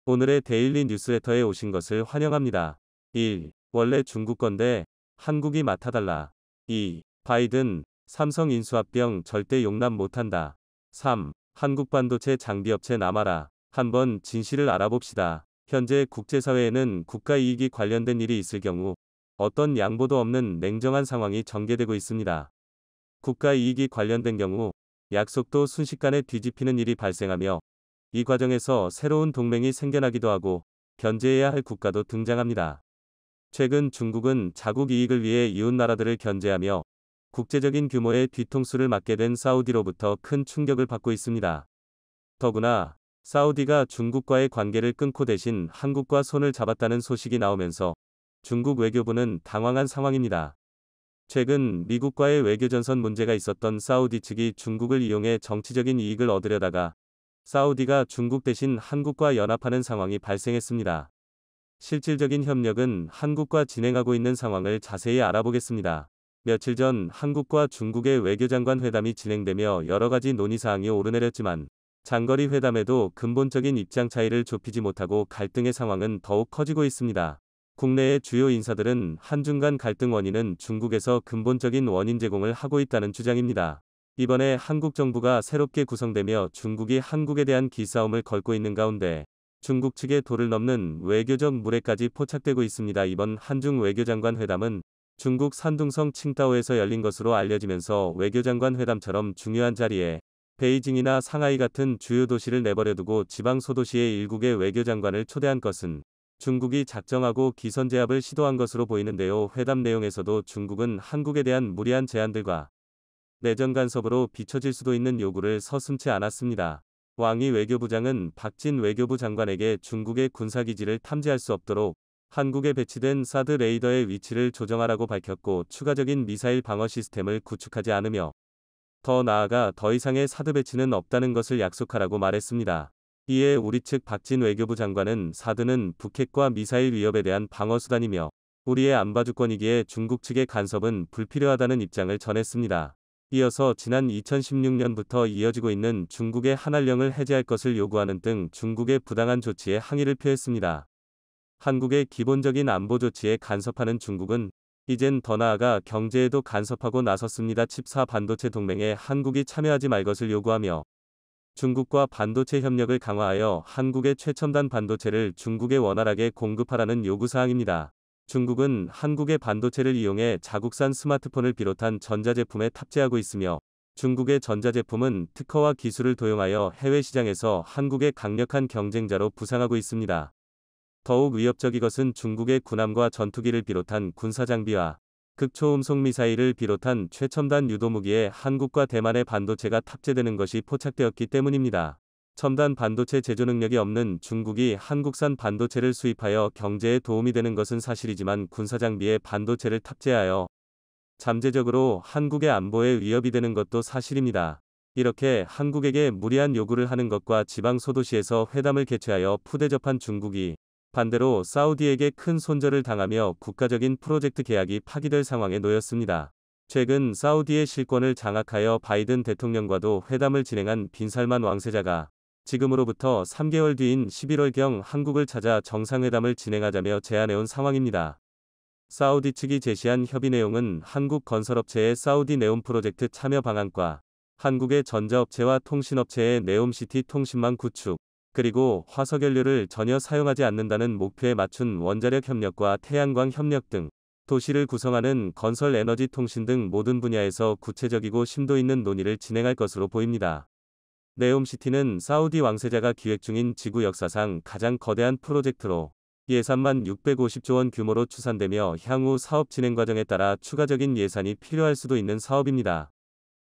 오늘의 데일리 뉴스레터에 오신 것을 환영합니다. 1. 원래 중국 건데 한국이 맡아달라. 2. 바이든, 삼성 인수합병 절대 용납 못한다. 3. 한국 반도체 장비업체 남아라. 한번 진실을 알아봅시다. 현재 국제사회에는 국가 이익이 관련된 일이 있을 경우 어떤 양보도 없는 냉정한 상황이 전개되고 있습니다. 국가 이익이 관련된 경우 약속도 순식간에 뒤집히는 일이 발생하며 이 과정에서 새로운 동맹이 생겨나기도 하고 견제해야 할 국가도 등장합니다. 최근 중국은 자국 이익을 위해 이웃 나라들을 견제하며 국제적인 규모의 뒤통수를 맞게 된 사우디로부터 큰 충격을 받고 있습니다. 더구나 사우디가 중국과의 관계를 끊고 대신 한국과 손을 잡았다는 소식이 나오면서 중국 외교부는 당황한 상황입니다. 최근 미국과의 외교전선 문제가 있었던 사우디 측이 중국을 이용해 정치적인 이익을 얻으려다가 사우디가 중국 대신 한국과 연합하는 상황이 발생했습니다. 실질적인 협력은 한국과 진행하고 있는 상황을 자세히 알아보겠습니다. 며칠 전 한국과 중국의 외교장관 회담이 진행되며 여러 가지 논의사항이 오르내렸지만 장거리 회담에도 근본적인 입장 차이를 좁히지 못하고 갈등의 상황은 더욱 커지고 있습니다. 국내의 주요 인사들은 한중 간 갈등 원인은 중국에서 근본적인 원인 제공을 하고 있다는 주장입니다. 이번에 한국 정부가 새롭게 구성되며 중국이 한국에 대한 기싸움을 걸고 있는 가운데 중국 측의 도를 넘는 외교적 무례까지 포착되고 있습니다. 이번 한중 외교장관 회담은 중국 산둥성 칭다오에서 열린 것으로 알려지면서 외교장관 회담처럼 중요한 자리에 베이징이나 상하이 같은 주요 도시를 내버려두고 지방 소도시의 일국의 외교장관을 초대한 것은 중국이 작정하고 기선제압을 시도한 것으로 보이는데요. 회담 내용에서도 중국은 한국에 대한 무리한 제안들과 내정 간섭으로 비춰질 수도 있는 요구를 서슴지 않았습니다. 왕이 외교부장은 박진 외교부 장관에게 중국의 군사기지를 탐지할 수 없도록 한국에 배치된 사드 레이더의 위치를 조정하라고 밝혔고 추가적인 미사일 방어 시스템을 구축하지 않으며 더 나아가 더 이상의 사드 배치는 없다는 것을 약속하라고 말했습니다. 이에 우리 측 박진 외교부 장관은 사드는 북핵과 미사일 위협에 대한 방어수단이며 우리의 안봐주권이기에 중국 측의 간섭은 불필요하다는 입장을 전했습니다. 이어서 지난 2016년부터 이어지고 있는 중국의 한한령을 해제할 것을 요구하는 등 중국의 부당한 조치에 항의를 표했습니다. 한국의 기본적인 안보 조치에 간섭하는 중국은 이젠 더 나아가 경제에도 간섭하고 나섰습니다. 칩4 반도체 동맹에 한국이 참여하지 말 것을 요구하며 중국과 반도체 협력을 강화하여 한국의 최첨단 반도체를 중국에 원활하게 공급하라는 요구사항입니다. 중국은 한국의 반도체를 이용해 자국산 스마트폰을 비롯한 전자제품에 탑재하고 있으며 중국의 전자제품은 특허와 기술을 도용하여 해외 시장에서 한국의 강력한 경쟁자로 부상하고 있습니다. 더욱 위협적인 것은 중국의 군함과 전투기를 비롯한 군사장비와 극초음속 미사일을 비롯한 최첨단 유도무기에 한국과 대만의 반도체가 탑재되는 것이 포착되었기 때문입니다. 첨단 반도체 제조 능력이 없는 중국이 한국산 반도체를 수입하여 경제에 도움이 되는 것은 사실이지만 군사장비에 반도체를 탑재하여 잠재적으로 한국의 안보에 위협이 되는 것도 사실입니다. 이렇게 한국에게 무리한 요구를 하는 것과 지방 소도시에서 회담을 개최하여 푸대접한 중국이 반대로 사우디에게 큰 손절을 당하며 국가적인 프로젝트 계약이 파기될 상황에 놓였습니다. 최근 사우디의 실권을 장악하여 바이든 대통령과도 회담을 진행한 빈살만 왕세자가 지금으로부터 3개월 뒤인 11월경 한국을 찾아 정상회담을 진행하자며 제안해온 상황입니다. 사우디 측이 제시한 협의 내용은 한국 건설업체의 사우디 네옴 프로젝트 참여 방안과 한국의 전자업체와 통신업체의 네옴시티 통신망 구축, 그리고 화석연료를 전혀 사용하지 않는다는 목표에 맞춘 원자력 협력과 태양광 협력 등 도시를 구성하는 건설 에너지 통신 등 모든 분야에서 구체적이고 심도 있는 논의를 진행할 것으로 보입니다. 네옴시티는 사우디 왕세자가 기획 중인 지구 역사상 가장 거대한 프로젝트로 예산만 650조 원 규모로 추산되며 향후 사업 진행 과정에 따라 추가적인 예산이 필요할 수도 있는 사업입니다.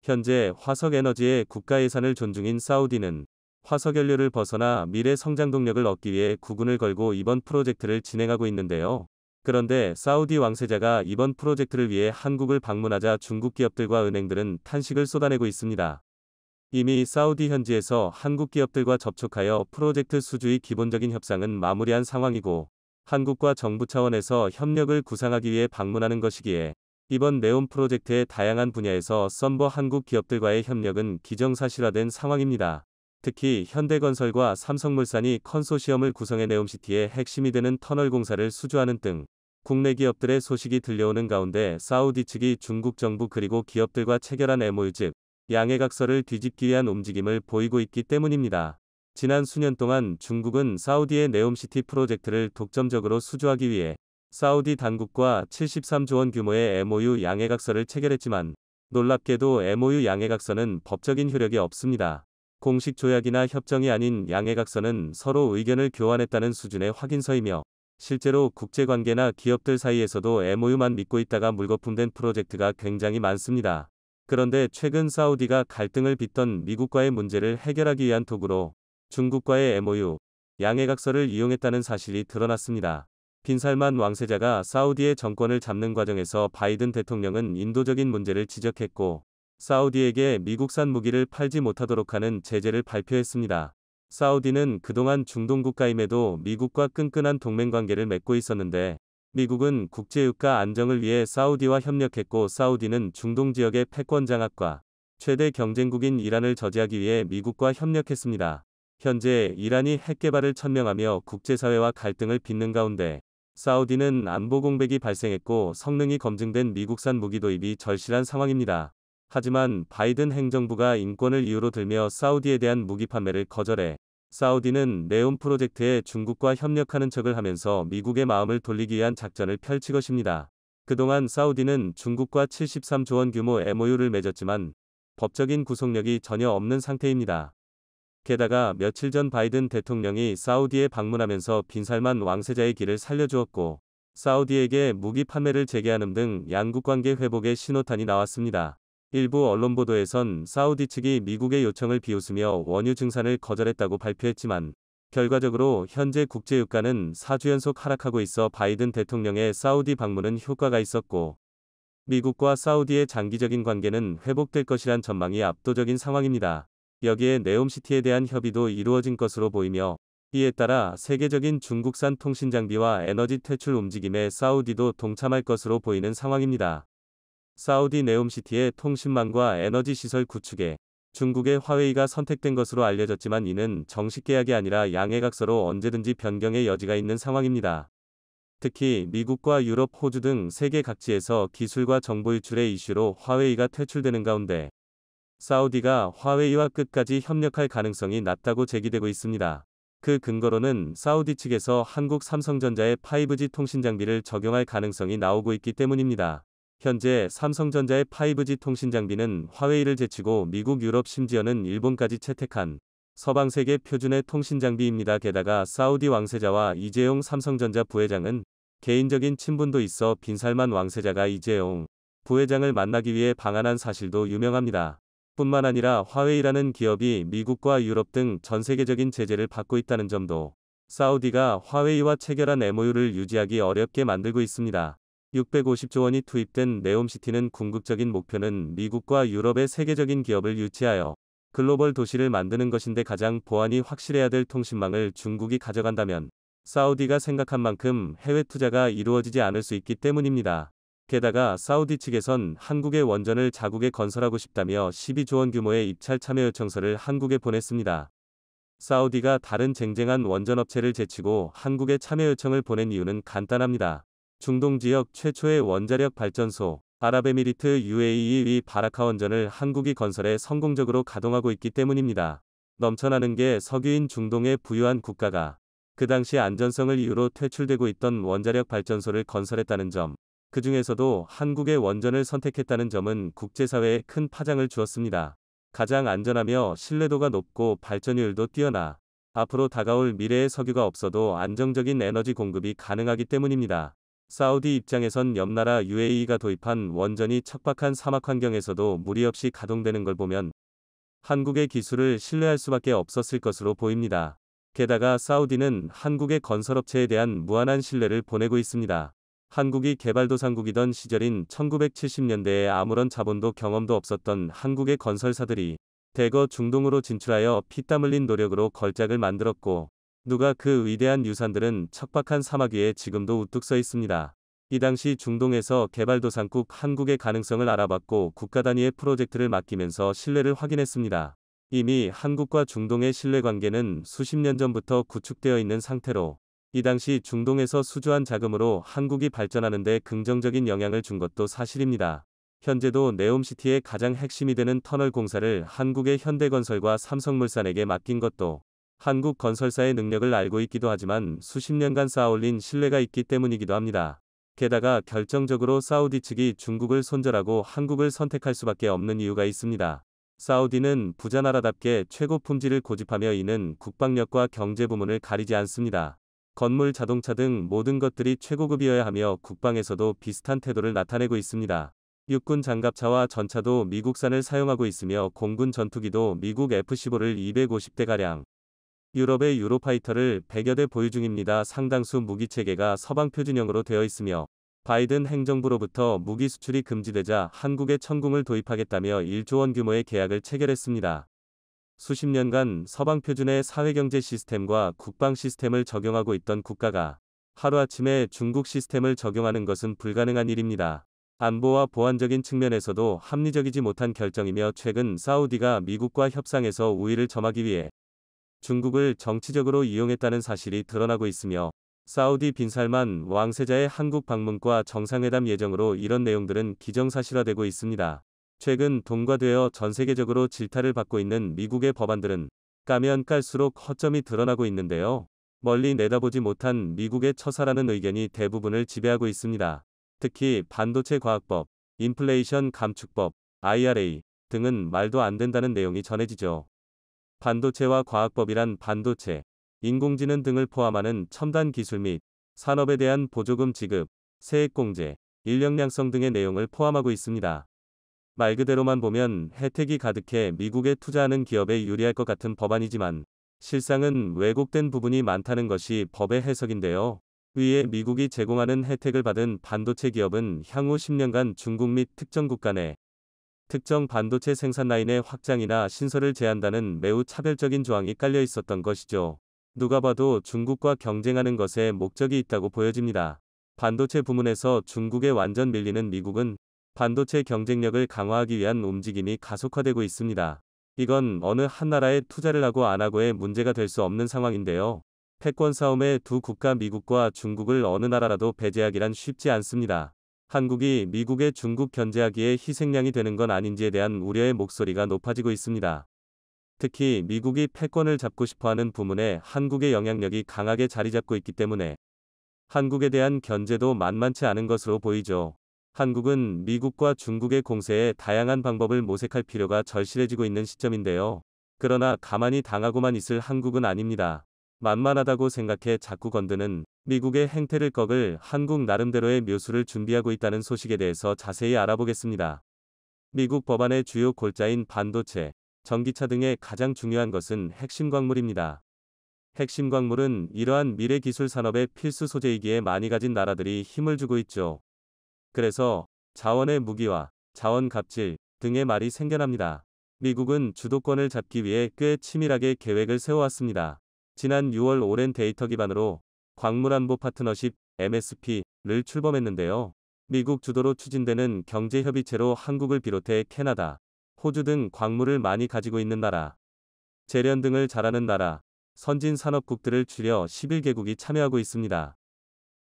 현재 화석에너지의 국가 예산을 존중인 사우디는 화석연료를 벗어나 미래 성장 동력을 얻기 위해 국운을 걸고 이번 프로젝트를 진행하고 있는데요. 그런데 사우디 왕세자가 이번 프로젝트를 위해 한국을 방문하자 중국 기업들과 은행들은 탄식을 쏟아내고 있습니다. 이미 사우디 현지에서 한국 기업들과 접촉하여 프로젝트 수주의 기본적인 협상은 마무리한 상황이고 한국과 정부 차원에서 협력을 구상하기 위해 방문하는 것이기에 이번 네옴 프로젝트의 다양한 분야에서 썬버 한국 기업들과의 협력은 기정사실화된 상황입니다. 특히 현대건설과 삼성물산이 컨소시엄을 구성해 네옴시티의 핵심이 되는 터널 공사를 수주하는 등 국내 기업들의 소식이 들려오는 가운데 사우디 측이 중국 정부 그리고 기업들과 체결한 MOU 즉 양해각서를 뒤집기 위한 움직임을 보이고 있기 때문입니다. 지난 수년 동안 중국은 사우디의 네옴시티 프로젝트를 독점적으로 수주하기 위해 사우디 당국과 73조 원 규모의 MOU 양해각서를 체결했지만 놀랍게도 MOU 양해각서는 법적인 효력이 없습니다. 공식 조약이나 협정이 아닌 양해각서는 서로 의견을 교환했다는 수준의 확인서이며 실제로 국제관계나 기업들 사이에서도 MOU만 믿고 있다가 물거품된 프로젝트가 굉장히 많습니다. 그런데 최근 사우디가 갈등을 빚던 미국과의 문제를 해결하기 위한 도구로 중국과의 MOU, 양해각서를 이용했다는 사실이 드러났습니다. 빈살만 왕세자가 사우디의 정권을 잡는 과정에서 바이든 대통령은 인도적인 문제를 지적했고 사우디에게 미국산 무기를 팔지 못하도록 하는 제재를 발표했습니다. 사우디는 그동안 중동 국가임에도 미국과 끈끈한 동맹관계를 맺고 있었는데 미국은 국제유가 안정을 위해 사우디와 협력했고 사우디는 중동 지역의 패권 장악과 최대 경쟁국인 이란을 저지하기 위해 미국과 협력했습니다. 현재 이란이 핵 개발을 천명하며 국제사회와 갈등을 빚는 가운데 사우디는 안보 공백이 발생했고 성능이 검증된 미국산 무기 도입이 절실한 상황입니다. 하지만 바이든 행정부가 인권을 이유로 들며 사우디에 대한 무기 판매를 거절해 사우디는 네옴 프로젝트에 중국과 협력하는 척을 하면서 미국의 마음을 돌리기 위한 작전을 펼칠 것입니다. 그동안 사우디는 중국과 73조 원 규모 MOU를 맺었지만 법적인 구속력이 전혀 없는 상태입니다. 게다가 며칠 전 바이든 대통령이 사우디에 방문하면서 빈살만 왕세자의 길을 살려주었고 사우디에게 무기 판매를 재개하는 등 양국 관계 회복의 신호탄이 나왔습니다. 일부 언론 보도에선 사우디 측이 미국의 요청을 비웃으며 원유 증산을 거절했다고 발표했지만 결과적으로 현재 국제유가는 4주 연속 하락하고 있어 바이든 대통령의 사우디 방문은 효과가 있었고 미국과 사우디의 장기적인 관계는 회복될 것이란 전망이 압도적인 상황입니다. 여기에 네옴시티에 대한 협의도 이루어진 것으로 보이며 이에 따라 세계적인 중국산 통신 장비와 에너지 퇴출 움직임에 사우디도 동참할 것으로 보이는 상황입니다. 사우디 네옴시티의 통신망과 에너지 시설 구축에 중국의 화웨이가 선택된 것으로 알려졌지만 이는 정식 계약이 아니라 양해각서로 언제든지 변경의 여지가 있는 상황입니다. 특히 미국과 유럽, 호주 등 세계 각지에서 기술과 정보 유출의 이슈로 화웨이가 퇴출되는 가운데 사우디가 화웨이와 끝까지 협력할 가능성이 낮다고 제기되고 있습니다. 그 근거로는 사우디 측에서 한국 삼성전자의 5G 통신 장비를 적용할 가능성이 나오고 있기 때문입니다. 현재 삼성전자의 5G 통신 장비는 화웨이를 제치고 미국, 유럽 심지어는 일본까지 채택한 서방 세계 표준의 통신 장비입니다. 게다가 사우디 왕세자와 이재용 삼성전자 부회장은 개인적인 친분도 있어 빈살만 왕세자가 이재용 부회장을 만나기 위해 방한한 사실도 유명합니다. 뿐만 아니라 화웨이라는 기업이 미국과 유럽 등 전 세계적인 제재를 받고 있다는 점도 사우디가 화웨이와 체결한 MOU를 유지하기 어렵게 만들고 있습니다. 650조 원이 투입된 네옴시티는 궁극적인 목표는 미국과 유럽의 세계적인 기업을 유치하여 글로벌 도시를 만드는 것인데 가장 보안이 확실해야 될 통신망을 중국이 가져간다면 사우디가 생각한 만큼 해외 투자가 이루어지지 않을 수 있기 때문입니다. 게다가 사우디 측에선 한국의 원전을 자국에 건설하고 싶다며 12조 원 규모의 입찰 참여 요청서를 한국에 보냈습니다. 사우디가 다른 쟁쟁한 원전업체를 제치고 한국에 참여 요청을 보낸 이유는 간단합니다. 중동 지역 최초의 원자력 발전소 아랍에미리트 UAE 바라카 원전을 한국이 건설해 성공적으로 가동하고 있기 때문입니다. 넘쳐나는 게 석유인 중동의 부유한 국가가 그 당시 안전성을 이유로 퇴출되고 있던 원자력 발전소를 건설했다는 점, 그 중에서도 한국의 원전을 선택했다는 점은 국제사회에 큰 파장을 주었습니다. 가장 안전하며 신뢰도가 높고 발전율도 뛰어나 앞으로 다가올 미래의 석유가 없어도 안정적인 에너지 공급이 가능하기 때문입니다. 사우디 입장에선 옆나라 UAE가 도입한 원전이 척박한 사막 환경에서도 무리 없이 가동되는 걸 보면 한국의 기술을 신뢰할 수밖에 없었을 것으로 보입니다. 게다가 사우디는 한국의 건설업체에 대한 무한한 신뢰를 보내고 있습니다. 한국이 개발도상국이던 시절인 1970년대에 아무런 자본도 경험도 없었던 한국의 건설사들이 대거 중동으로 진출하여 피땀 흘린 노력으로 걸작을 만들었고 누가 그 위대한 유산들은 척박한 사막 위에 지금도 우뚝 서 있습니다. 이 당시 중동에서 개발도상국 한국의 가능성을 알아봤고 국가 단위의 프로젝트를 맡기면서 신뢰를 확인했습니다. 이미 한국과 중동의 신뢰관계는 수십 년 전부터 구축되어 있는 상태로 이 당시 중동에서 수주한 자금으로 한국이 발전하는 데 긍정적인 영향을 준 것도 사실입니다. 현재도 네옴시티의 가장 핵심이 되는 터널 공사를 한국의 현대건설과 삼성물산에게 맡긴 것도 한국 건설사의 능력을 알고 있기도 하지만 수십 년간 쌓아올린 신뢰가 있기 때문이기도 합니다. 게다가 결정적으로 사우디 측이 중국을 손절하고 한국을 선택할 수밖에 없는 이유가 있습니다. 사우디는 부자 나라답게 최고 품질을 고집하며 이는 국방력과 경제 부문을 가리지 않습니다. 건물, 자동차 등 모든 것들이 최고급이어야 하며 국방에서도 비슷한 태도를 나타내고 있습니다. 육군 장갑차와 전차도 미국산을 사용하고 있으며 공군 전투기도 미국 F-15를 250대가량, 유럽의 유로파이터를 100여 대 보유 중입니다. 상당수 무기체계가 서방 표준형으로 되어 있으며 바이든 행정부로부터 무기 수출이 금지되자 한국에 천궁을 도입하겠다며 1조 원 규모의 계약을 체결했습니다. 수십 년간 서방 표준의 사회경제 시스템과 국방 시스템을 적용하고 있던 국가가 하루아침에 중국 시스템을 적용하는 것은 불가능한 일입니다. 안보와 보안적인 측면에서도 합리적이지 못한 결정이며 최근 사우디가 미국과 협상에서 우위를 점하기 위해 중국을 정치적으로 이용했다는 사실이 드러나고 있으며 사우디 빈살만 왕세자의 한국 방문과 정상회담 예정으로 이런 내용들은 기정사실화되고 있습니다. 최근 동과되어 전 세계적으로 질타를 받고 있는 미국의 법안들은 까면 깔수록 허점이 드러나고 있는데요. 멀리 내다보지 못한 미국의 처사라는 의견이 대부분을 지배하고 있습니다. 특히 반도체 과학법, 인플레이션 감축법, IRA 등은 말도 안 된다는 내용이 전해지죠. 반도체와 과학법이란 반도체, 인공지능 등을 포함하는 첨단 기술 및 산업에 대한 보조금 지급, 세액공제, 인력량성 등의 내용을 포함하고 있습니다. 말 그대로만 보면 혜택이 가득해 미국에 투자하는 기업에 유리할 것 같은 법안이지만 실상은 왜곡된 부분이 많다는 것이 법의 해석인데요. 위에 미국이 제공하는 혜택을 받은 반도체 기업은 향후 10년간 중국 및 특정 국가 내 특정 반도체 생산 라인의 확장이나 신설을 제한다는 매우 차별적인 조항이 깔려 있었던 것이죠. 누가 봐도 중국과 경쟁하는 것에 목적이 있다고 보여집니다. 반도체 부문에서 중국에 완전 밀리는 미국은 반도체 경쟁력을 강화하기 위한 움직임이 가속화되고 있습니다. 이건 어느 한 나라에 투자를 하고 안 하고의 문제가 될 수 없는 상황인데요. 패권 싸움의 두 국가 미국과 중국을 어느 나라라도 배제하기란 쉽지 않습니다. 한국이 미국의 중국 견제하기에 희생양이 되는 건 아닌지에 대한 우려의 목소리가 높아지고 있습니다. 특히 미국이 패권을 잡고 싶어하는 부문에 한국의 영향력이 강하게 자리 잡고 있기 때문에 한국에 대한 견제도 만만치 않은 것으로 보이죠. 한국은 미국과 중국의 공세에 다양한 방법을 모색할 필요가 절실해지고 있는 시점인데요. 그러나 가만히 당하고만 있을 한국은 아닙니다. 만만하다고 생각해 자꾸 건드는 미국의 행태를 꺾을 한국 나름대로의 묘수를 준비하고 있다는 소식에 대해서 자세히 알아보겠습니다. 미국 법안의 주요 골자인 반도체, 전기차 등의 가장 중요한 것은 핵심 광물입니다. 핵심 광물은 이러한 미래 기술 산업의 필수 소재이기에 많이 가진 나라들이 힘을 주고 있죠. 그래서 자원의 무기화, 자원 갑질 등의 말이 생겨납니다. 미국은 주도권을 잡기 위해 꽤 치밀하게 계획을 세워왔습니다. 지난 6월 오랜 데이터 기반으로 광물안보 파트너십 MSP를 출범했는데요. 미국 주도로 추진되는 경제협의체로 한국을 비롯해 캐나다, 호주 등 광물을 많이 가지고 있는 나라, 재련 등을 잘하는 나라, 선진 산업국들을 추려 11개국이 참여하고 있습니다.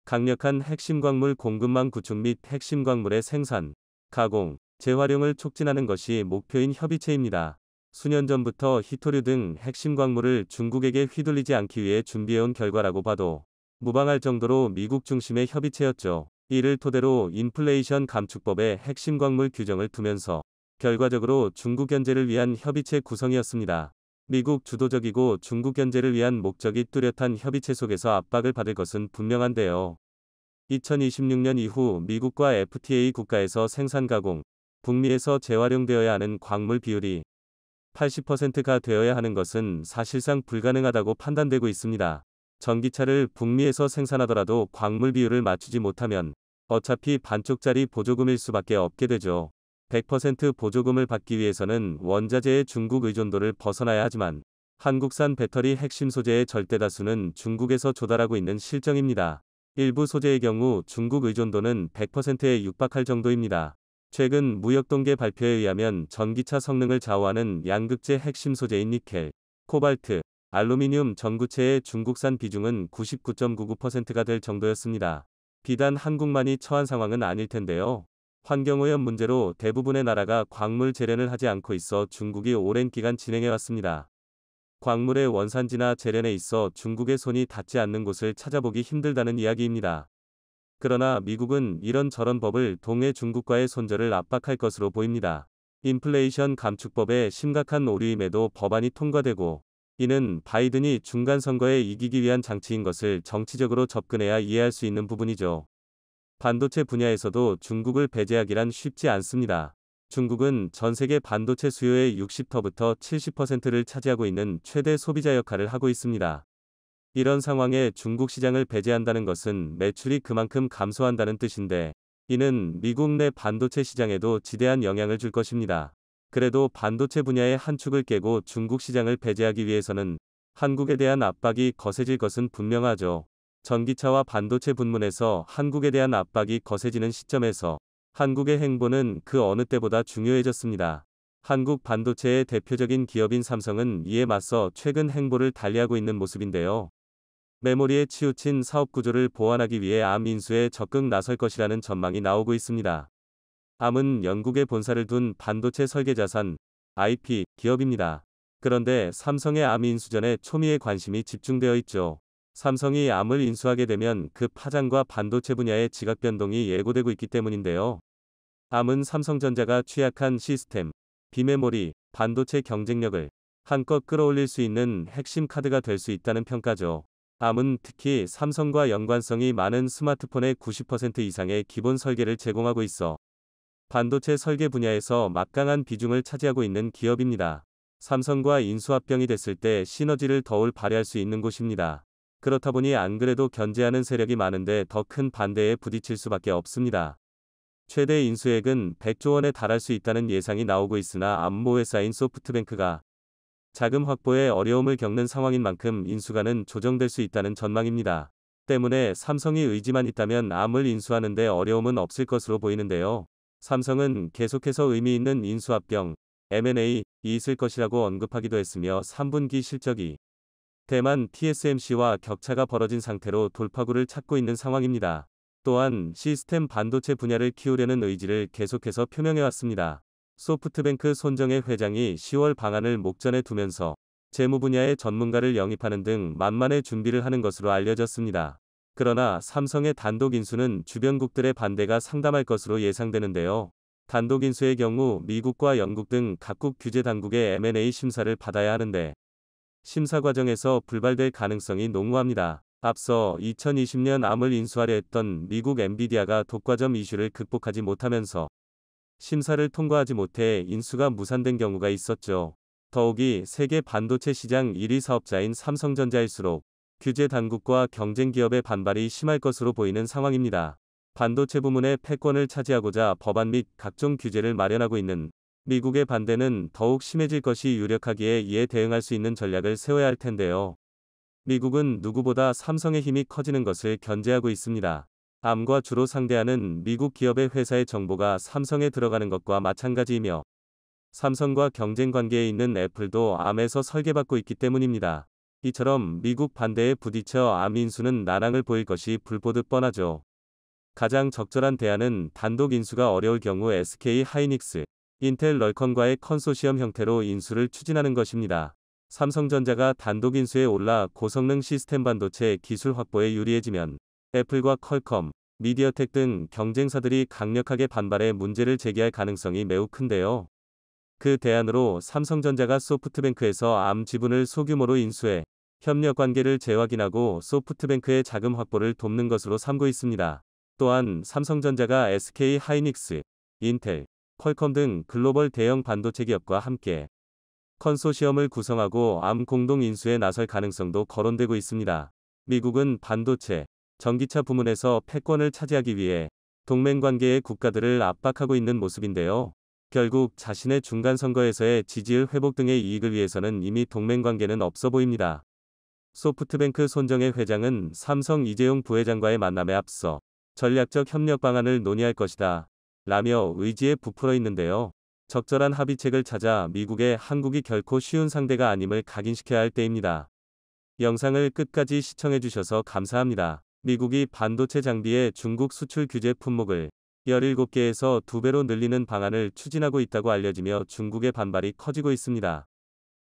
강력한 핵심 광물 공급망 구축 및 핵심 광물의 생산, 가공, 재활용을 촉진하는 것이 목표인 협의체입니다. 수년 전부터 희토류 등 핵심 광물을 중국에게 휘둘리지 않기 위해 준비해온 결과라고 봐도 무방할 정도로 미국 중심의 협의체였죠. 이를 토대로 인플레이션 감축법에 핵심 광물 규정을 두면서 결과적으로 중국 견제를 위한 협의체 구성이었습니다. 미국 주도적이고 중국 견제를 위한 목적이 뚜렷한 협의체 속에서 압박을 받을 것은 분명한데요. 2026년 이후 미국과 FTA 국가에서 생산 가공, 북미에서 재활용되어야 하는 광물 비율이 80%가 되어야 하는 것은 사실상 불가능하다고 판단되고 있습니다. 전기차를 북미에서 생산하더라도 광물 비율을 맞추지 못하면 어차피 반쪽짜리 보조금일 수밖에 없게 되죠. 100% 보조금을 받기 위해서는 원자재의 중국 의존도를 벗어나야 하지만 한국산 배터리 핵심 소재의 절대 다수는 중국에서 조달하고 있는 실정입니다. 일부 소재의 경우 중국 의존도는 100%에 육박할 정도입니다. 최근 무역동계 발표에 의하면 전기차 성능을 좌우하는 양극재 핵심 소재인 니켈, 코발트, 알루미늄 전구체의 중국산 비중은 99.99%가 될 정도였습니다. 비단 한국만이 처한 상황은 아닐 텐데요. 환경오염 문제로 대부분의 나라가 광물 재련을 하지 않고 있어 중국이 오랜 기간 진행해왔습니다. 광물의 원산지나 재련에 있어 중국의 손이 닿지 않는 곳을 찾아보기 힘들다는 이야기입니다. 그러나 미국은 이런저런 법을 통해 중국과의 손절을 압박할 것으로 보입니다. 인플레이션 감축법에 심각한 오류임에도 법안이 통과되고, 이는 바이든이 중간 선거에 이기기 위한 장치인 것을 정치적으로 접근해야 이해할 수 있는 부분이죠. 반도체 분야에서도 중국을 배제하기란 쉽지 않습니다. 중국은 전 세계 반도체 수요의 60%부터 70%를 차지하고 있는 최대 소비자 역할을 하고 있습니다. 이런 상황에 중국 시장을 배제한다는 것은 매출이 그만큼 감소한다는 뜻인데, 이는 미국 내 반도체 시장에도 지대한 영향을 줄 것입니다. 그래도 반도체 분야의 한 축을 깨고 중국 시장을 배제하기 위해서는 한국에 대한 압박이 거세질 것은 분명하죠. 전기차와 반도체 분문에서 한국에 대한 압박이 거세지는 시점에서 한국의 행보는 그 어느 때보다 중요해졌습니다. 한국 반도체의 대표적인 기업인 삼성은 이에 맞서 최근 행보를 달리하고 있는 모습인데요. 메모리에 치우친 사업 구조를 보완하기 위해 암 인수에 적극 나설 것이라는 전망이 나오고 있습니다. 암은 영국에 본사를 둔 반도체 설계 자산, IP, 기업입니다. 그런데 삼성의 암 인수전에 초미의 관심이 집중되어 있죠. 삼성이 암을 인수하게 되면 그 파장과 반도체 분야의 지각 변동이 예고되고 있기 때문인데요. 암은 삼성전자가 취약한 시스템, 비메모리, 반도체 경쟁력을 한껏 끌어올릴 수 있는 핵심 카드가 될 수 있다는 평가죠. 암은 특히 삼성과 연관성이 많은 스마트폰의 90% 이상의 기본 설계를 제공하고 있어 반도체 설계 분야에서 막강한 비중을 차지하고 있는 기업입니다. 삼성과 인수합병이 됐을 때 시너지를 더욱 발휘할 수 있는 곳입니다. 그렇다 보니 안 그래도 견제하는 세력이 많은데 더 큰 반대에 부딪힐 수밖에 없습니다. 최대 인수액은 100조 원에 달할 수 있다는 예상이 나오고 있으나 암모회사인 소프트뱅크가 자금 확보에 어려움을 겪는 상황인 만큼 인수가는 조정될 수 있다는 전망입니다. 때문에 삼성이 의지만 있다면 암을 인수하는데 어려움은 없을 것으로 보이는데요. 삼성은 계속해서 의미 있는 인수합병, M&A 있을 것이라고 언급하기도 했으며 3분기 실적이 대만 TSMC와 격차가 벌어진 상태로 돌파구를 찾고 있는 상황입니다. 또한 시스템 반도체 분야를 키우려는 의지를 계속해서 표명해왔습니다. 소프트뱅크 손정혜 회장이 10월 방안을 목전에 두면서 재무 분야의 전문가를 영입하는 등 만반의 준비를 하는 것으로 알려졌습니다. 그러나 삼성의 단독 인수는 주변국들의 반대가 상당할 것으로 예상되는데요. 단독 인수의 경우 미국과 영국 등 각국 규제 당국의 M&A 심사를 받아야 하는데 심사 과정에서 불발될 가능성이 농후합니다. 앞서 2020년 암을 인수하려 했던 미국 엔비디아가 독과점 이슈를 극복하지 못하면서 심사를 통과하지 못해 인수가 무산된 경우가 있었죠. 더욱이 세계 반도체 시장 1위 사업자인 삼성전자일수록 규제 당국과 경쟁 기업의 반발이 심할 것으로 보이는 상황입니다. 반도체 부문의 패권을 차지하고자 법안 및 각종 규제를 마련하고 있는 미국의 반대는 더욱 심해질 것이 유력하기에 이에 대응할 수 있는 전략을 세워야 할 텐데요. 미국은 누구보다 삼성의 힘이 커지는 것을 견제하고 있습니다. 암과 주로 상대하는 미국 기업의 회사의 정보가 삼성에 들어가는 것과 마찬가지이며 삼성과 경쟁 관계에 있는 애플도 암에서 설계받고 있기 때문입니다. 이처럼 미국 반대에 부딪혀 암 인수는 난항을 보일 것이 불보듯 뻔하죠. 가장 적절한 대안은 단독 인수가 어려울 경우 SK 하이닉스, 인텔 럴컴과의 컨소시엄 형태로 인수를 추진하는 것입니다. 삼성전자가 단독 인수에 올라 고성능 시스템 반도체 기술 확보에 유리해지면 애플과 퀄컴, 미디어텍 등 경쟁사들이 강력하게 반발해 문제를 제기할 가능성이 매우 큰데요. 그 대안으로 삼성전자가 소프트뱅크에서 암 지분을 소규모로 인수해 협력 관계를 재확인하고 소프트뱅크의 자금 확보를 돕는 것으로 삼고 있습니다. 또한 삼성전자가 SK 하이닉스, 인텔, 퀄컴 등 글로벌 대형 반도체 기업과 함께 컨소시엄을 구성하고 암 공동 인수에 나설 가능성도 거론되고 있습니다. 미국은 반도체, 전기차 부문에서 패권을 차지하기 위해 동맹 관계의 국가들을 압박하고 있는 모습인데요. 결국 자신의 중간 선거에서의 지지율 회복 등의 이익을 위해서는 이미 동맹 관계는 없어 보입니다. 소프트뱅크 손정혜 회장은 삼성 이재용 부회장과의 만남에 앞서 전략적 협력 방안을 논의할 것이다 라며 의지에 부풀어 있는데요. 적절한 합의책을 찾아 미국에 한국이 결코 쉬운 상대가 아님을 각인시켜야 할 때입니다. 영상을 끝까지 시청해주셔서 감사합니다. 미국이 반도체 장비의 중국 수출 규제 품목을 17개에서 2배로 늘리는 방안을 추진하고 있다고 알려지며 중국의 반발이 커지고 있습니다.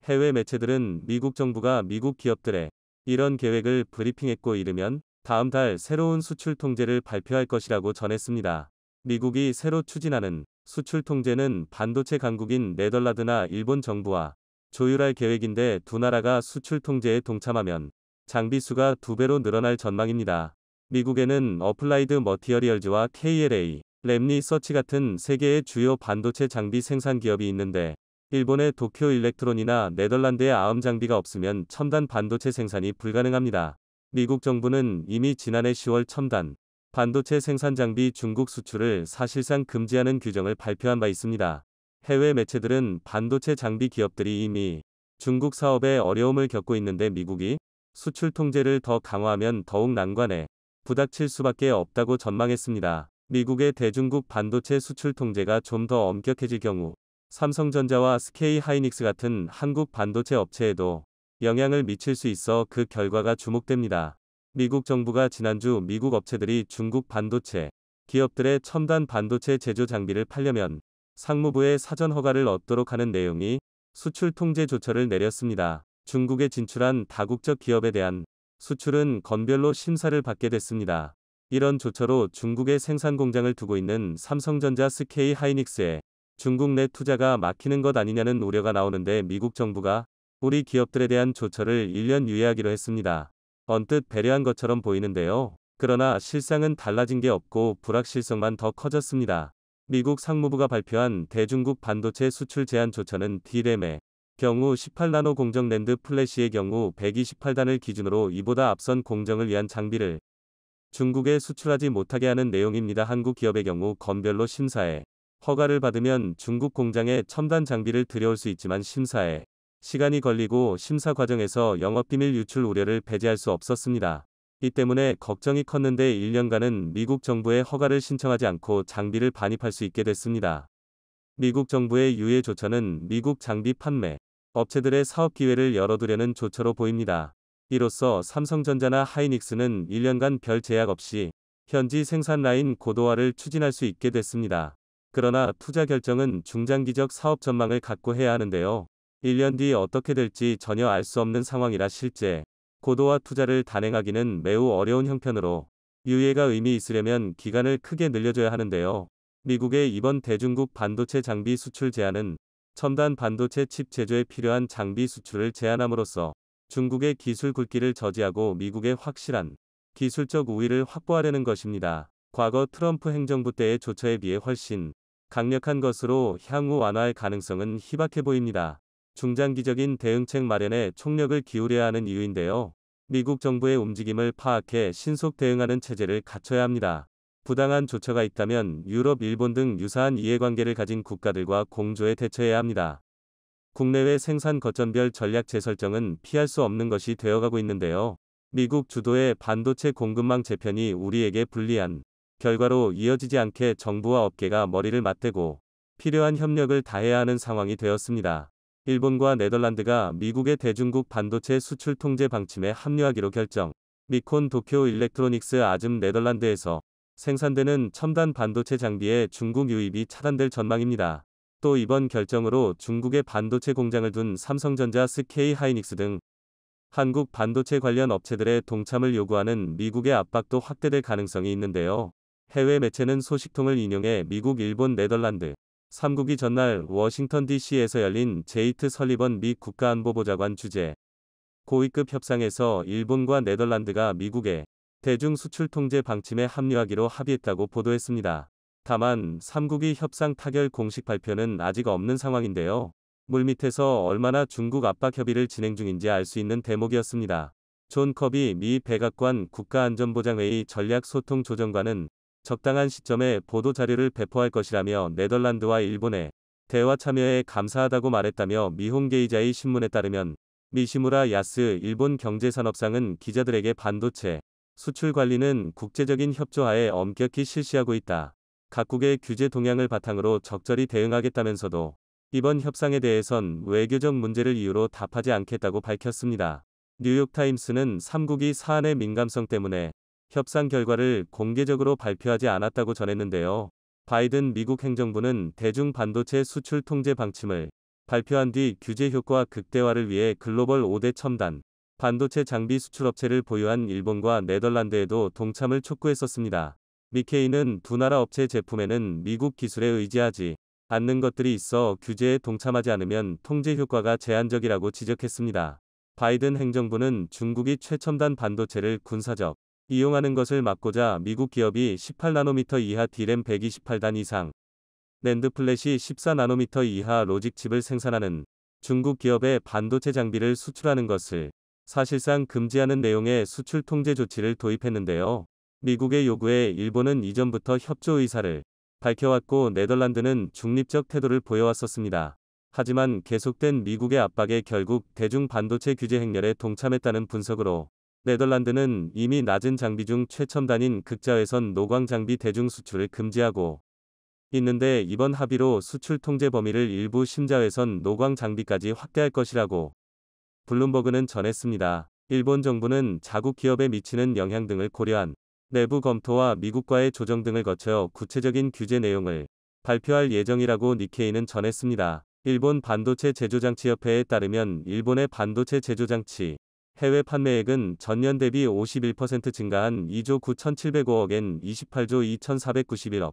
해외 매체들은 미국 정부가 미국 기업들의 이런 계획을 브리핑했고 이르면 다음 달 새로운 수출 통제를 발표할 것이라고 전했습니다. 미국이 새로 추진하는 수출 통제는 반도체 강국인 네덜란드나 일본 정부와 조율할 계획인데 두 나라가 수출 통제에 동참하면 장비 수가 2배로 늘어날 전망입니다. 미국에는 어플라이드 머티어리얼즈와 KLA, 램리서치 같은 세계의 주요 반도체 장비 생산 기업이 있는데 일본의 도쿄 일렉트론이나 네덜란드의 아엄 장비가 없으면 첨단 반도체 생산이 불가능합니다. 미국 정부는 이미 지난해 10월 첨단 반도체 생산 장비 중국 수출을 사실상 금지하는 규정을 발표한 바 있습니다. 해외 매체들은 반도체 장비 기업들이 이미 중국 사업에 어려움을 겪고 있는데 미국이 수출 통제를 더 강화하면 더욱 난관에 부닥칠 수밖에 없다고 전망했습니다. 미국의 대중국 반도체 수출 통제가 좀 더 엄격해질 경우 삼성전자와 SK 하이닉스 같은 한국 반도체 업체에도 영향을 미칠 수 있어 그 결과가 주목됩니다. 미국 정부가 지난주 미국 업체들이 중국 반도체 기업들의 첨단 반도체 제조 장비를 팔려면 상무부의 사전 허가를 얻도록 하는 내용이 수출 통제 조처를 내렸습니다. 중국에 진출한 다국적 기업에 대한 수출은 건별로 심사를 받게 됐습니다. 이런 조처로 중국에 생산 공장을 두고 있는 삼성전자 SK 하이닉스에 중국 내 투자가 막히는 것 아니냐는 우려가 나오는데 미국 정부가 우리 기업들에 대한 조처를 1년 유예하기로 했습니다. 언뜻 배려한 것처럼 보이는데요. 그러나 실상은 달라진 게 없고 불확실성만 더 커졌습니다. 미국 상무부가 발표한 대중국 반도체 수출 제한 조처는 D램의 경우 18나노 공정 낸드 플래시의 경우 128단을 기준으로 이보다 앞선 공정을 위한 장비를 중국에 수출하지 못하게 하는 내용입니다. 한국 기업의 경우 건별로 심사해 허가를 받으면 중국 공장에 첨단 장비를 들여올 수 있지만 심사에 시간이 걸리고 심사 과정에서 영업비밀 유출 우려를 배제할 수 없었습니다. 이 때문에 걱정이 컸는데 1년간은 미국 정부에 허가를 신청하지 않고 장비를 반입할 수 있게 됐습니다. 미국 정부의 유예 조처는 미국 장비 판매 업체들의 사업 기회를 열어두려는 조처로 보입니다. 이로써 삼성전자나 하이닉스는 1년간 별 제약 없이 현지 생산 라인 고도화를 추진할 수 있게 됐습니다. 그러나 투자 결정은 중장기적 사업 전망을 갖고 해야 하는데요. 1년 뒤 어떻게 될지 전혀 알 수 없는 상황이라 실제 고도화 투자를 단행하기는 매우 어려운 형편으로 유예가 의미 있으려면 기간을 크게 늘려줘야 하는데요. 미국의 이번 대중국 반도체 장비 수출 제한은 첨단 반도체 칩 제조에 필요한 장비 수출을 제한함으로써 중국의 기술 굴기를 저지하고 미국의 확실한 기술적 우위를 확보하려는 것입니다. 과거 트럼프 행정부 때의 조처에 비해 훨씬 강력한 것으로 향후 완화할 가능성은 희박해 보입니다. 중장기적인 대응책 마련에 총력을 기울여야 하는 이유인데요. 미국 정부의 움직임을 파악해 신속 대응하는 체제를 갖춰야 합니다. 부당한 조처가 있다면 유럽, 일본 등 유사한 이해관계를 가진 국가들과 공조해 대처해야 합니다. 국내외 생산 거점별 전략 재설정은 피할 수 없는 것이 되어가고 있는데요. 미국 주도의 반도체 공급망 재편이 우리에게 불리한 결과로 이어지지 않게 정부와 업계가 머리를 맞대고 필요한 협력을 다해야 하는 상황이 되었습니다. 일본과 네덜란드가 미국의 대중국 반도체 수출 통제 방침에 합류하기로 결정. 미콘 도쿄 일렉트로닉스 아즘 네덜란드에서 생산되는 첨단 반도체 장비의 중국 유입이 차단될 전망입니다. 또 이번 결정으로 중국의 반도체 공장을 둔 삼성전자, SK 하이닉스 등 한국 반도체 관련 업체들의 동참을 요구하는 미국의 압박도 확대될 가능성이 있는데요. 해외 매체는 소식통을 인용해 미국, 일본, 네덜란드 3국이 전날 워싱턴 DC에서 열린 제이트 설리번 미 국가안보보좌관 주재 고위급 협상에서 일본과 네덜란드가 미국의 대중 수출 통제 방침에 합류하기로 합의했다고 보도했습니다. 다만 3국이 협상 타결 공식 발표는 아직 없는 상황인데요. 물밑에서 얼마나 중국 압박 협의를 진행 중인지 알 수 있는 대목이었습니다. 존 커비 미 백악관 국가안전보장회의 전략소통조정관은 적당한 시점에 보도 자료를 배포할 것이라며 네덜란드와 일본의 대화 참여에 감사하다고 말했다며 미혼게이자의 신문에 따르면 미시무라 야스 일본 경제산업상은 기자들에게 반도체 수출 관리는 국제적인 협조하에 엄격히 실시하고 있다. 각국의 규제 동향을 바탕으로 적절히 대응하겠다면서도 이번 협상에 대해선 외교적 문제를 이유로 답하지 않겠다고 밝혔습니다. 뉴욕타임스는 3국이 사안의 민감성 때문에 협상 결과를 공개적으로 발표하지 않았다고 전했는데요. 바이든 미국 행정부는 대중 반도체 수출 통제 방침을 발표한 뒤 규제 효과 극대화를 위해 글로벌 5대 첨단 반도체 장비 수출업체를 보유한 일본과 네덜란드에도 동참을 촉구했었습니다. 니케이는 두 나라 업체 제품에는 미국 기술에 의지하지 않는 것들이 있어 규제에 동참하지 않으면 통제 효과가 제한적이라고 지적했습니다. 바이든 행정부는 중국이 최첨단 반도체를 군사적 이용하는 것을 막고자 미국 기업이 18나노미터 이하 D램 128단 이상, 낸드 플래시 14나노미터 이하 로직 칩을 생산하는 중국 기업의 반도체 장비를 수출하는 것을 사실상 금지하는 내용의 수출 통제 조치를 도입했는데요. 미국의 요구에 일본은 이전부터 협조 의사를 밝혀왔고 네덜란드는 중립적 태도를 보여왔었습니다. 하지만 계속된 미국의 압박에 결국 대중 반도체 규제 행렬에 동참했다는 분석으로 네덜란드는 이미 낮은 장비 중 최첨단인 극자외선 노광 장비 대중 수출을 금지하고 있는데 이번 합의로 수출 통제 범위를 일부 심자외선 노광 장비까지 확대할 것이라고 블룸버그는 전했습니다. 일본 정부는 자국 기업에 미치는 영향 등을 고려한 내부 검토와 미국과의 조정 등을 거쳐 구체적인 규제 내용을 발표할 예정이라고 니케이는 전했습니다. 일본 반도체 제조장치협회에 따르면 일본의 반도체 제조장치 해외 판매액은 전년 대비 51% 증가한 2조 9,705억엔 28조 2,491억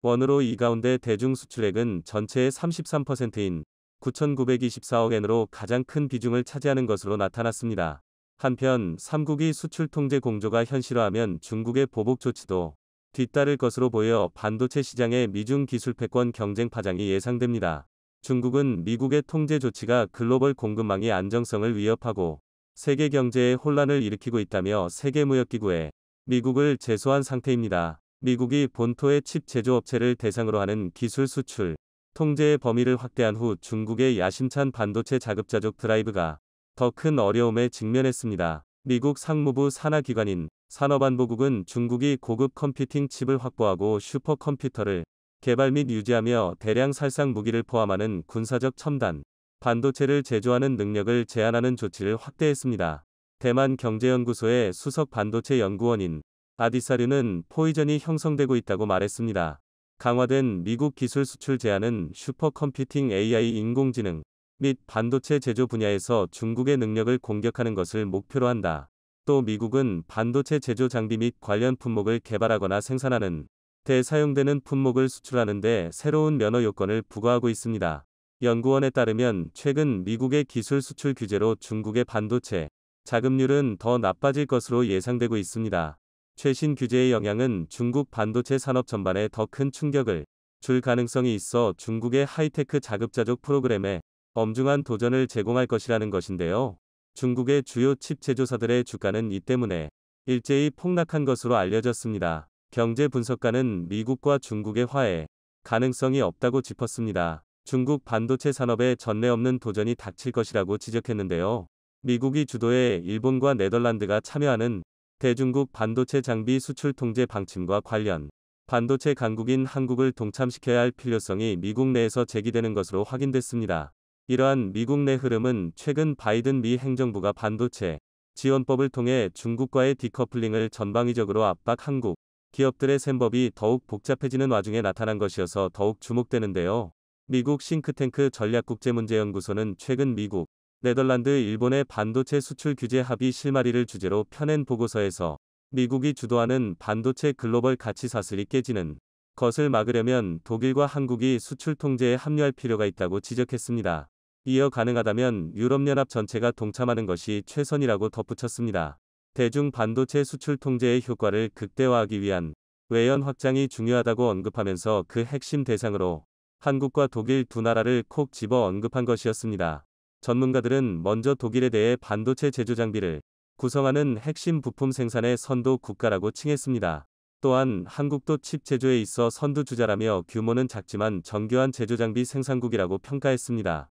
원으로 이 가운데 대중 수출액은 전체의 33%인 9,924억엔으로 가장 큰 비중을 차지하는 것으로 나타났습니다. 한편 3국이 수출 통제 공조가 현실화하면 중국의 보복 조치도 뒤따를 것으로 보여 반도체 시장의 미중 기술 패권 경쟁 파장이 예상됩니다. 중국은 미국의 통제 조치가 글로벌 공급망의 안정성을 위협하고 세계 경제에 혼란을 일으키고 있다며 세계무역기구에 미국을 제소한 상태입니다. 미국이 본토의 칩 제조업체를 대상으로 하는 기술 수출 통제의 범위를 확대한 후 중국의 야심찬 반도체 자급자족 드라이브가 더 큰 어려움에 직면했습니다. 미국 상무부 산하기관인 산업안보국은 중국이 고급 컴퓨팅 칩을 확보하고 슈퍼컴퓨터를 개발 및 유지하며 대량 살상 무기를 포함하는 군사적 첨단 반도체를 제조하는 능력을 제한하는 조치를 확대했습니다. 대만 경제연구소의 수석 반도체 연구원인 아디사류는 포이전이 형성되고 있다고 말했습니다. 강화된 미국 기술 수출 제한은 슈퍼컴퓨팅 AI 인공지능 및 반도체 제조 분야에서 중국의 능력을 공격하는 것을 목표로 한다. 또 미국은 반도체 제조 장비 및 관련 품목을 개발하거나 생산하는 데 사용되는 품목을 수출하는 데 새로운 면허 요건을 부과하고 있습니다. 연구원에 따르면 최근 미국의 기술 수출 규제로 중국의 반도체 자급률은 더 나빠질 것으로 예상되고 있습니다. 최신 규제의 영향은 중국 반도체 산업 전반에 더 큰 충격을 줄 가능성이 있어 중국의 하이테크 자급자족 프로그램에 엄중한 도전을 제공할 것이라는 것인데요. 중국의 주요 칩 제조사들의 주가는 이 때문에 일제히 폭락한 것으로 알려졌습니다. 경제 분석가는 미국과 중국의 화해 가능성이 없다고 짚었습니다. 중국 반도체 산업에 전례 없는 도전이 닥칠 것이라고 지적했는데요. 미국이 주도해 일본과 네덜란드가 참여하는 대중국 반도체 장비 수출 통제 방침과 관련 반도체 강국인 한국을 동참시켜야 할 필요성이 미국 내에서 제기되는 것으로 확인됐습니다. 이러한 미국 내 흐름은 최근 바이든 미 행정부가 반도체 지원법을 통해 중국과의 디커플링을 전방위적으로 압박 한국 기업들의 셈법이 더욱 복잡해지는 와중에 나타난 것이어서 더욱 주목되는데요. 미국 싱크탱크 전략국제문제연구소는 최근 미국, 네덜란드, 일본의 반도체 수출 규제 합의 실마리를 주제로 펴낸 보고서에서 미국이 주도하는 반도체 글로벌 가치 사슬이 깨지는 것을 막으려면 독일과 한국이 수출 통제에 합류할 필요가 있다고 지적했습니다. 이어 가능하다면 유럽연합 전체가 동참하는 것이 최선이라고 덧붙였습니다. 대중 반도체 수출 통제의 효과를 극대화하기 위한 외연 확장이 중요하다고 언급하면서 그 핵심 대상으로 한국과 독일 두 나라를 콕 집어 언급한 것이었습니다. 전문가들은 먼저 독일에 대해 반도체 제조 장비를 구성하는 핵심 부품 생산의 선도 국가라고 칭했습니다. 또한 한국도 칩 제조에 있어 선두주자라며 규모는 작지만 정교한 제조장비 생산국이라고 평가했습니다.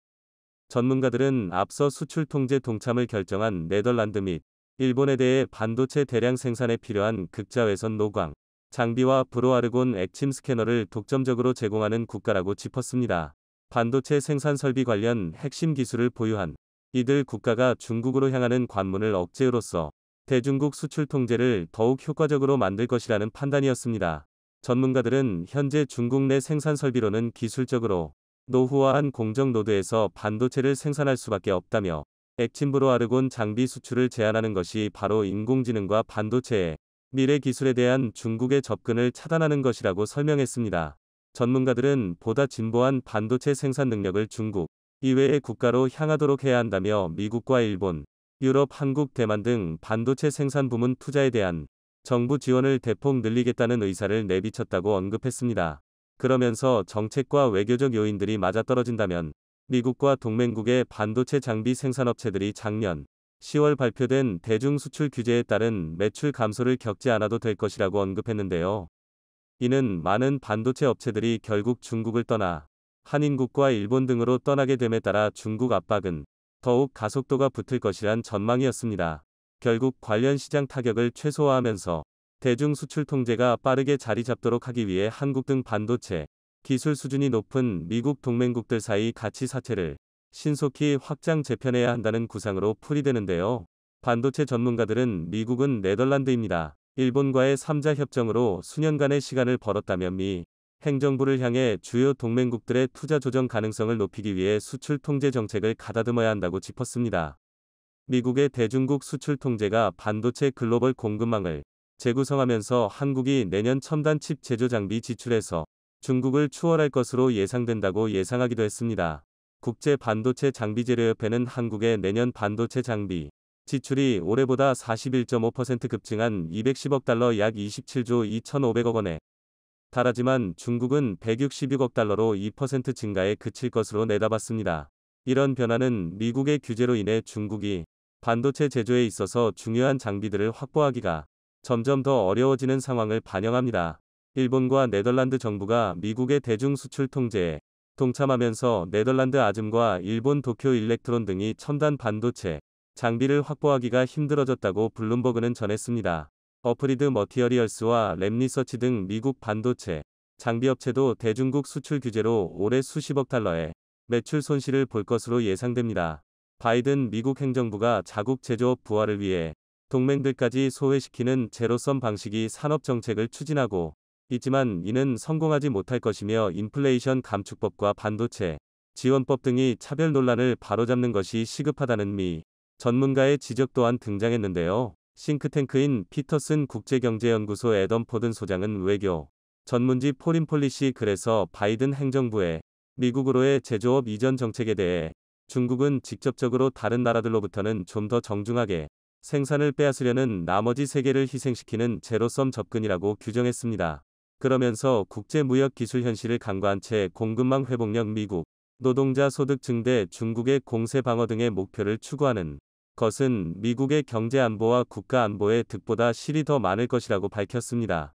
전문가들은 앞서 수출 통제 동참을 결정한 네덜란드 및 일본에 대해 반도체 대량 생산에 필요한 극자외선 노광 장비와 브로아르곤 액침 스캐너를 독점적으로 제공하는 국가라고 짚었습니다. 반도체 생산 설비 관련 핵심 기술을 보유한 이들 국가가 중국으로 향하는 관문을 억제로써 대중국 수출 통제를 더욱 효과적으로 만들 것이라는 판단이었습니다. 전문가들은 현재 중국 내 생산 설비로는 기술적으로 노후화한 공정 노드에서 반도체를 생산할 수밖에 없다며 액침 브로아르곤 장비 수출을 제한하는 것이 바로 인공지능과 반도체의 미래 기술에 대한 중국의 접근을 차단하는 것이라고 설명했습니다. 전문가들은 보다 진보한 반도체 생산 능력을 중국 이외의 국가로 향하도록 해야 한다며 미국과 일본, 유럽, 한국, 대만 등 반도체 생산 부문 투자에 대한 정부 지원을 대폭 늘리겠다는 의사를 내비쳤다고 언급했습니다. 그러면서 정책과 외교적 요인들이 맞아떨어진다면 미국과 동맹국의 반도체 장비 생산업체들이 작년 10월 발표된 대중 수출 규제에 따른 매출 감소를 겪지 않아도 될 것이라고 언급했는데요. 이는 많은 반도체 업체들이 결국 중국을 떠나 한인국과 일본 등으로 떠나게 됨에 따라 중국 압박은 더욱 가속도가 붙을 것이란 전망이었습니다. 결국 관련 시장 타격을 최소화하면서 대중 수출 통제가 빠르게 자리 잡도록 하기 위해 한국 등 반도체 기술 수준이 높은 미국 동맹국들 사이 가치 사채를 신속히 확장 재편해야 한다는 구상으로 풀이되는데요. 반도체 전문가들은 미국은 네덜란드입니다. 일본과의 3자 협정으로 수년간의 시간을 벌었다며 미 행정부를 향해 주요 동맹국들의 투자 조정 가능성을 높이기 위해 수출 통제 정책을 가다듬어야 한다고 짚었습니다. 미국의 대중국 수출 통제가 반도체 글로벌 공급망을 재구성하면서 한국이 내년 첨단 칩 제조 장비 지출에서 중국을 추월할 것으로 예상된다고 예상하기도 했습니다. 국제 반도체 장비 재료협회는 한국의 내년 반도체 장비 지출이 올해보다 41.5% 급증한 210억 달러 약 27조 2,500억 원에 달하지만 중국은 166억 달러로 2% 증가에 그칠 것으로 내다봤습니다. 이런 변화는 미국의 규제로 인해 중국이 반도체 제조에 있어서 중요한 장비들을 확보하기가 점점 더 어려워지는 상황을 반영합니다. 일본과 네덜란드 정부가 미국의 대중 수출 통제에 동참하면서 네덜란드 아즘과 일본 도쿄 일렉트론 등이 첨단 반도체 장비를 확보하기가 힘들어졌다고 블룸버그는 전했습니다. 어프리드 머티어리얼스와 랩리서치 등 미국 반도체 장비업체도 대중국 수출 규제로 올해 수십억 달러의 매출 손실을 볼 것으로 예상됩니다. 바이든 미국 행정부가 자국 제조업 부활을 위해 동맹들까지 소외시키는 제로섬 방식의 산업 정책을 추진하고 있지만 이는 성공하지 못할 것이며 인플레이션 감축법과 반도체 지원법 등이 차별 논란을 바로잡는 것이 시급하다는 미 전문가의 지적 또한 등장했는데요. 싱크탱크인 피터슨 국제경제연구소 애덤 포든 소장은 외교 전문지 포린폴리시 글에서 바이든 행정부의 미국으로의 제조업 이전 정책에 대해 중국은 직접적으로 다른 나라들로부터는 좀 더 정중하게 생산을 빼앗으려는 나머지 세계를 희생시키는 제로섬 접근이라고 규정했습니다. 그러면서 국제무역 기술 현실을 간과한 채 공급망 회복력 미국 노동자 소득 증대 중국의 공세 방어 등의 목표를 추구하는 것은 미국의 경제 안보와 국가 안보의 득보다 실이 더 많을 것이라고 밝혔습니다.